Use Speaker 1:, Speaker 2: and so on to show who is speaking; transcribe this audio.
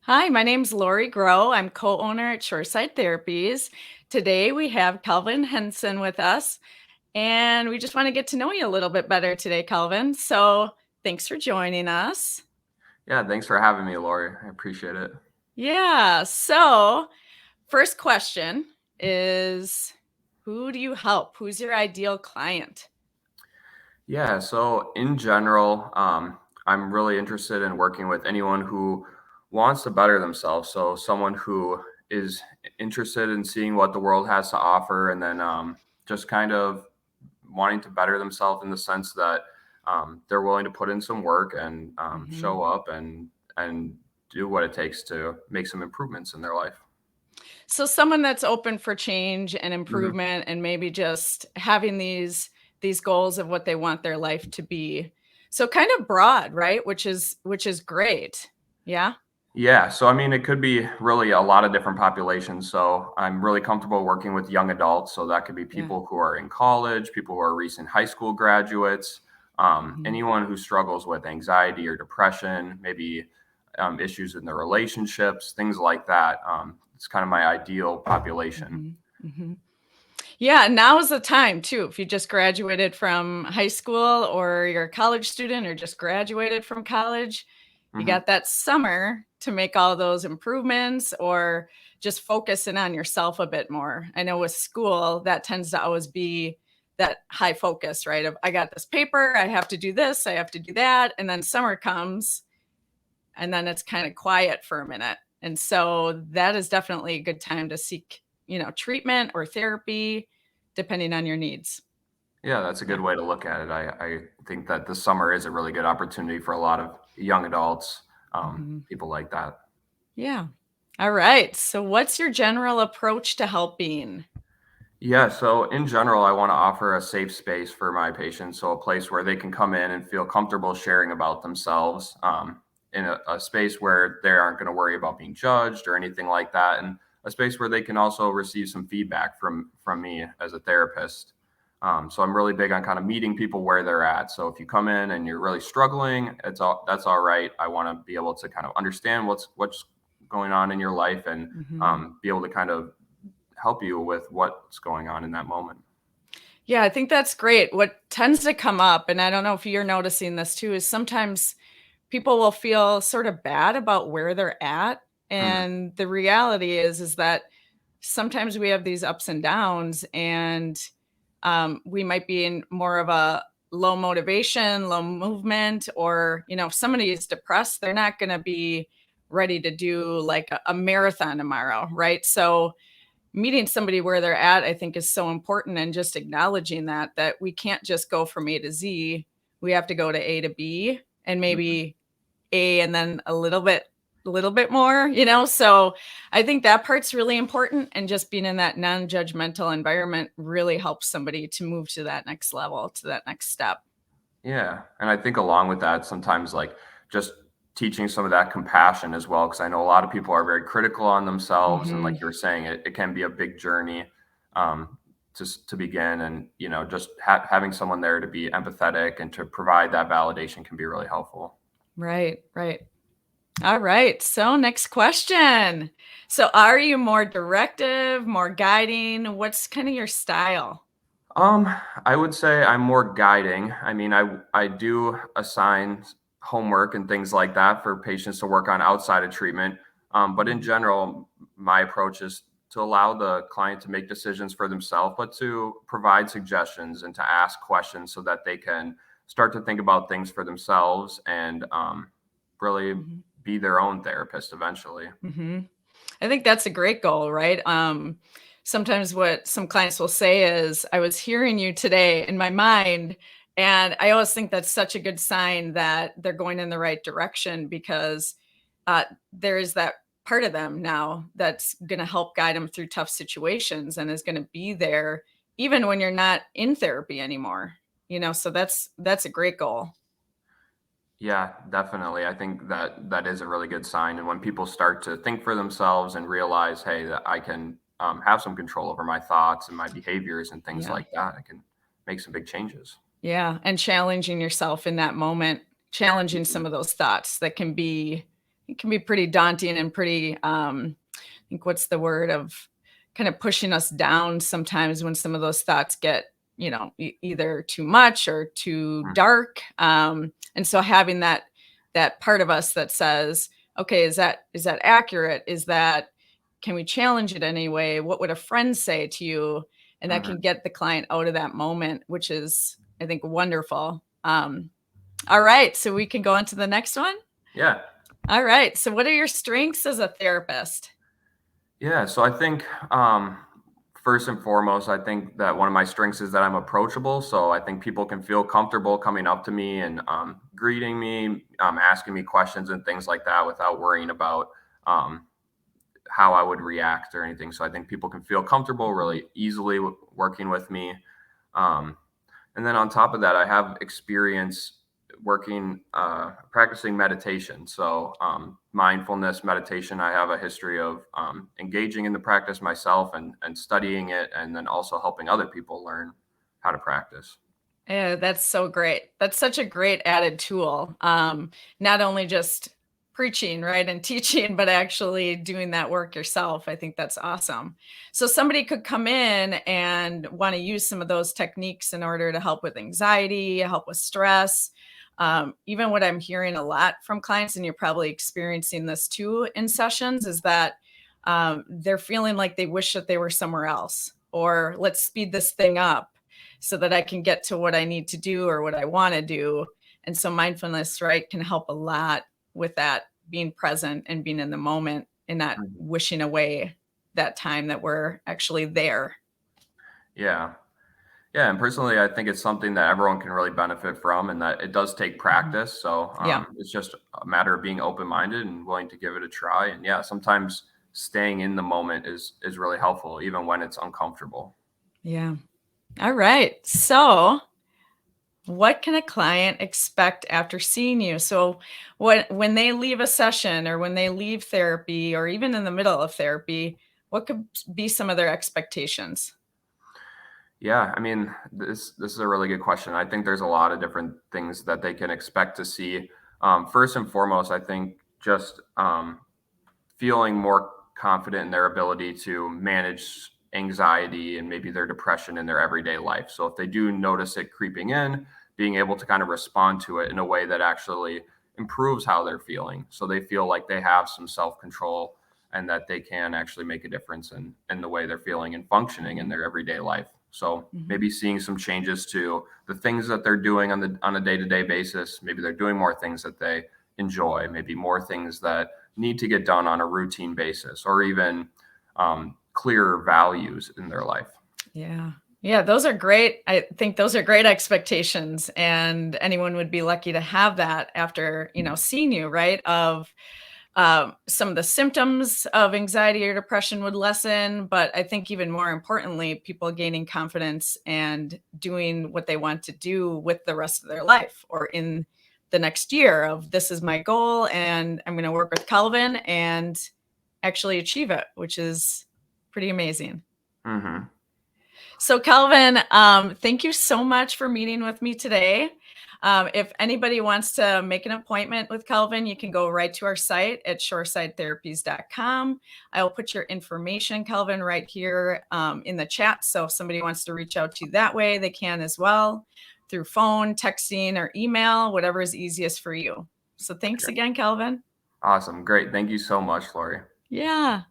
Speaker 1: Hi, my name's Lori Grow. I'm co-owner at Shoreside Therapies. Today we have Calvin Hanson with us, and we just want to get to know you a little bit better today, Calvin. So thanks for joining us.
Speaker 2: Yeah, thanks for having me, Lori. I appreciate it.
Speaker 1: Yeah, so first question is, who do you help? Who's your ideal client?
Speaker 2: Yeah, so in general, I'm really interested in working with anyone who wants to better themselves. So someone who is interested in seeing what the world has to offer, and then just kind of wanting to better themselves in the sense that they're willing to put in some work and
Speaker 1: Mhm.
Speaker 2: show up and do what it takes to make some improvements in their life.
Speaker 1: So someone that's open for change and
Speaker 2: Mhm.
Speaker 1: improvement and maybe just having these goals of what they want their life to be. So kind of broad, right? Which is great. Yeah.
Speaker 2: Yeah, so I mean, it could be really a lot of different populations. So I'm really comfortable working with young adults. So that could be
Speaker 1: Yeah.
Speaker 2: people who are in college, people who are recent high school graduates,
Speaker 1: Mhm.
Speaker 2: anyone who struggles with anxiety or depression, maybe issues in their relationships, things like that. It's kind of my ideal population.
Speaker 1: Mhm. Mhm. Yeah, now is the time too. If you just graduated from high school or you're a college student or just graduated from college, you
Speaker 2: Hmm.
Speaker 1: got that summer to make all those improvements or just focusing on yourself a bit more. I know with school, that tends to always be that high focus, right? Of I got this paper, I have to do this, I have to do that. And then summer comes and then it's kind of quiet for a minute. And so that is definitely a good time to seek, treatment or therapy, depending on your needs.
Speaker 2: Yeah, that's a
Speaker 1: Yeah.
Speaker 2: good way to look at it. I think that the summer is a really good opportunity for a lot of young adults,
Speaker 1: Mhm.
Speaker 2: people like that.
Speaker 1: Yeah. All right. So, what's your general approach to helping?
Speaker 2: Yeah, so in general, I want to offer a safe space for my patients. So a place where they can come in and feel comfortable sharing about themselves, in a space where they aren't going to worry about being judged or anything like that. And a space where they can also receive some feedback from me as a therapist. So I'm really big on kind of meeting people where they're at. So if you come in and you're really struggling, that's all right. I want to be able to kind of understand what's going on in your life and
Speaker 1: Mhm.
Speaker 2: be able to kind of help you with what's going on in that moment.
Speaker 1: Yeah, I think that's great. What tends to come up, and I don't know if you're noticing this too, is sometimes people will feel sort of bad about where they're at.
Speaker 2: Mhm.
Speaker 1: And the reality is that sometimes we have these ups and downs, and we might be in more of a low motivation, low movement, or, if somebody is depressed, they're not going to be ready to do like a marathon tomorrow, right? So, meeting somebody where they're at, I think, is so important, and just acknowledging that we can't just go from A to Z. We have to go to A to B, and
Speaker 2: Mhm.
Speaker 1: maybe A and then a little bit more, so I think that part's really important, and just being in that non-judgmental environment really helps somebody to move to that next level, to that next step.
Speaker 2: Yeah, and I think along with that, sometimes like just teaching some of that compassion as well, because I know a lot of people are very critical on themselves, and
Speaker 1: Mhm.
Speaker 2: like you were saying, it can be a big journey um, to begin, and just having someone there to be empathetic and to provide that validation can be really helpful.
Speaker 1: Right, right. All right, so next question. So are you more directive, more guiding? What's kinda your style?
Speaker 2: Um, I would say I'm more guiding. I mean, I do assign homework and things like that for patients to work on outside of treatment. But in
Speaker 1: Mhm.
Speaker 2: general, my approach is to allow the client to make decisions for themselves, but to provide suggestions and to ask questions so that they can start to think about things for themselves and really
Speaker 1: Mhm.
Speaker 2: be their own therapist eventually.
Speaker 1: Mhm. I think that's a great goal, right? Sometimes what some clients will say is, "I was hearing you today in my mind," and I always think that's such a good sign that they're going in the right direction, because there is that part of them now that's going to help guide them through tough situations and is going to be there even when you're not in therapy anymore. So that's a great goal.
Speaker 2: Yeah, definitely. I think that that is a really good sign. And when people start to think for themselves and realize, hey, that I can have some control over my thoughts and my behaviors and things
Speaker 1: Yeah.
Speaker 2: like that, I can make some big changes.
Speaker 1: Yeah, and challenging yourself in that moment, challenging some
Speaker 2: Mhm.
Speaker 1: of those thoughts that can be, it can be pretty daunting and pretty, I think what's the word of kind of pushing us down sometimes when some of those thoughts get, either too much or too
Speaker 2: Mhm.
Speaker 1: dark. And so having that part of us that says, okay, is that accurate? Can we challenge it anyway? What would a friend say to you? And that can
Speaker 2: Mhm.
Speaker 1: get the client out of that moment, which is, I think, wonderful. All right, so we can go on to the next one.
Speaker 2: Yeah.
Speaker 1: All right. So, what are your strengths as a therapist?
Speaker 2: Yeah, so I think first and foremost, I think that one of my strengths is that I'm approachable. So I think people can feel comfortable coming up to me and greeting me, asking me questions and things like that without worrying about um, how I would react or anything. So I think people can feel comfortable
Speaker 1: Mhm.
Speaker 2: really easily working with me. Um, and then on top of that, I have experience working, practicing meditation. So, mindfulness meditation, I have a history of engaging in the practice myself and studying it, and then also helping other people learn how to practice.
Speaker 1: Yeah, that's so great. That's such a great added tool. Not only just preaching, right, and teaching, but actually doing that work yourself. I think that's awesome. So somebody could come in and want to use some of those techniques in order to help with anxiety, help with stress. Even what I'm hearing a lot from clients, and you're probably experiencing this too in sessions, is that they're feeling like they wish that they were somewhere else, or let's speed this thing up so that I can get to what I need to do or what I want to do. And so mindfulness, right, can help a lot with that, being present and being in the moment and not
Speaker 2: Mhm.
Speaker 1: wishing away that time that we're actually there.
Speaker 2: Yeah. Yeah. And personally, I think it's something that everyone can really benefit from and that it does take
Speaker 1: Mhm.
Speaker 2: practice. So
Speaker 1: Yeah.
Speaker 2: it's just a matter of being open minded and willing to give it a try. And yeah, sometimes staying in the moment is really helpful, even when it's uncomfortable.
Speaker 1: Yeah. All right. So, what can a client expect after seeing you? So, when they leave a session or when they leave therapy or even in the middle of therapy, what could be some of their expectations?
Speaker 2: Yeah, I mean, this is a really good question. I think there's a lot of different things that they can expect to see. First and foremost, I think just feeling more confident in their ability to manage anxiety and maybe their depression in their everyday life. So if they do notice it creeping in, being able to kind of respond to it in a way that actually improves how they're feeling. So they feel like they have some self-control and that they can actually make a difference in the way they're feeling and functioning in
Speaker 1: Mhm.
Speaker 2: their everyday life. So
Speaker 1: Mhm.
Speaker 2: maybe seeing some changes to the things that they're doing on a day-to-day basis. Maybe they're doing more things that they enjoy, maybe more things that need to get done on a routine basis, or even clear values in their life.
Speaker 1: Yeah. Yeah, those are great. I think those are great expectations, and anyone would be lucky to have that after, seeing you, right? Of some of the symptoms of anxiety or depression would lessen, but I think even more importantly, people gaining confidence and doing what they want to do with the rest of their life or in the next year of this is my goal and I'm going to work with Calvin and actually achieve it, which is pretty amazing.
Speaker 2: Hmm.
Speaker 1: So, Calvin, thank you so much for meeting with me today. If anybody wants to make an appointment with Calvin, you can go right to our site at shoresidetherapies.com. I'll put your information, Calvin, right here in the chat. So, if somebody wants to reach out to you that way, they can as well through phone, texting, or email, whatever is easiest for you. So, thanks again, Calvin.
Speaker 2: Awesome. Great. Thank you so much, Lori.
Speaker 1: Yeah.